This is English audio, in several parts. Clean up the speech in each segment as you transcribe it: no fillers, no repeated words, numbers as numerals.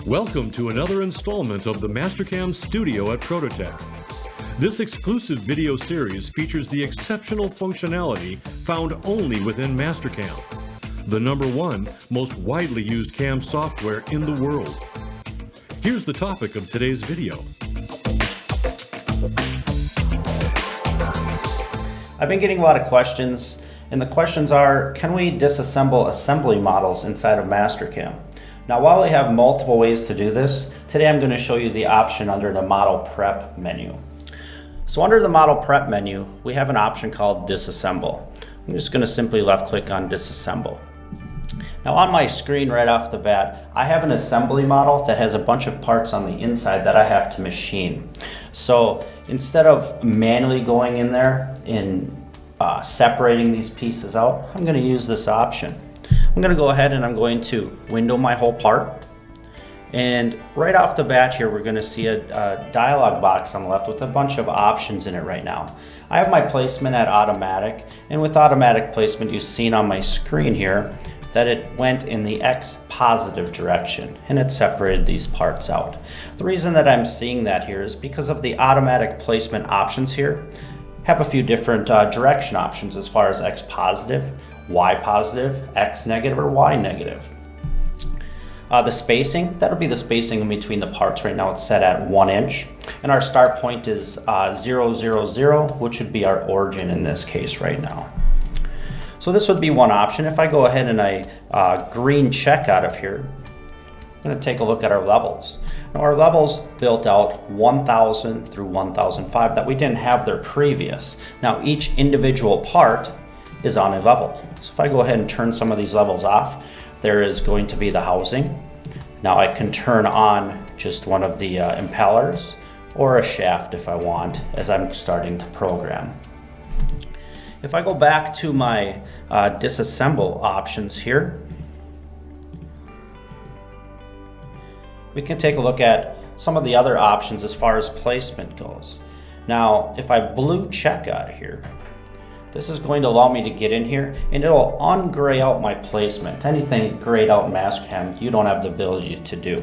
Welcome to another installment of the Mastercam Studio at ProtoTek. This exclusive video series features the exceptional functionality found only within Mastercam, the #1 most widely used cam software in the world. Here's the topic of today's video. I've been getting a lot of questions, and the questions are, can we disassemble assembly models inside of Mastercam? Now, while we have multiple ways to do this, today I'm going to show you the option under the Model Prep menu. So under the Model Prep menu, we have an option called Disassemble. I'm just going to simply left click on Disassemble. Now on my screen right off the bat, I have an assembly model that has a bunch of parts on the inside that I have to machine. So instead of manually going in there and separating these pieces out, I'm going to use this option. I'm going to go ahead and I'm going to window my whole part. And right off the bat here, we're going to see a dialog box on the left with a bunch of options in it right now. I have my placement at automatic, and with automatic placement, you've seen on my screen here that it went in the X positive direction and it separated these parts out. The reason that I'm seeing that here is because of the automatic placement options here have a few different direction options as far as X positive, Y positive, X negative, or Y negative. The spacing, that'll be the spacing in between the parts. Right now it's set at 1 inch. And our start point is 0, 0, 0, which would be our origin in this case right now. So this would be one option. If I go ahead and I green check out of here, I'm going to take a look at our levels. Now our levels built out 1000 through 1005 that we didn't have there previous. Now each individual part is on a level. So if I go ahead and turn some of these levels off, there is going to be the housing. Now I can turn on just one of the impellers or a shaft if I want as I'm starting to program. If I go back to my disassemble options here, we can take a look at some of the other options as far as placement goes. Now, if I blue check out of here, this is going to allow me to get in here and it'll ungray out my placement. Anything grayed out in Mastercam, you don't have the ability to do.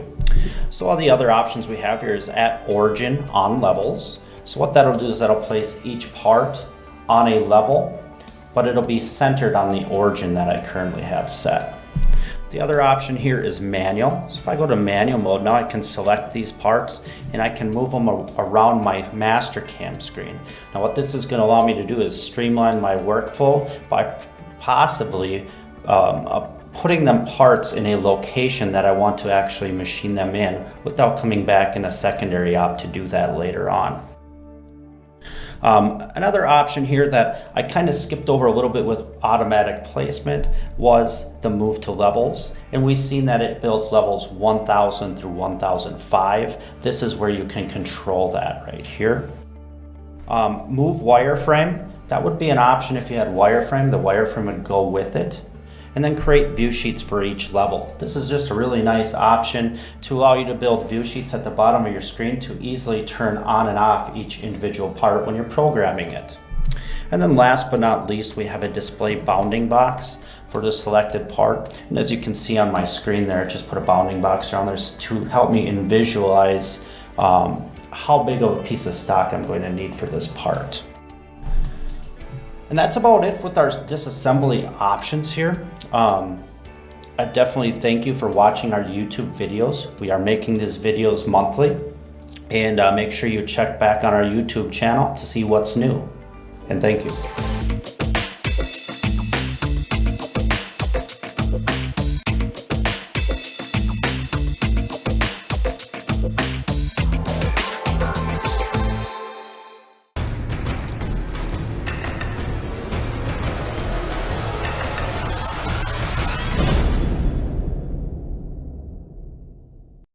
So all the other options we have here is at origin on levels. So what that'll do is that'll place each part on a level, but it'll be centered on the origin that I currently have set. The other option here is manual. So if I go to manual mode, now I can select these parts and I can move them around my Mastercam screen. Now what this is going to allow me to do is streamline my workflow by possibly putting them parts in a location that I want to actually machine them in without coming back in a secondary op to do that later on. Another option here that I kind of skipped over a little bit with automatic placement was the move to levels, and we've seen that it builds levels 1000 through 1005. This is where you can control that right here. Move wireframe, that would be an option if you had wireframe. The wireframe would go with it. And then create view sheets for each level. This is just a really nice option to allow you to build view sheets at the bottom of your screen to easily turn on and off each individual part when you're programming it. And then last but not least, we have a display bounding box for the selected part. And as you can see on my screen there, just put a bounding box around there to help me visualize how big of a piece of stock I'm going to need for this part. And that's about it with our disassembly options here. I definitely thank you for watching our YouTube videos. We are making these videos monthly, and make sure you check back on our YouTube channel to see what's new. And thank you.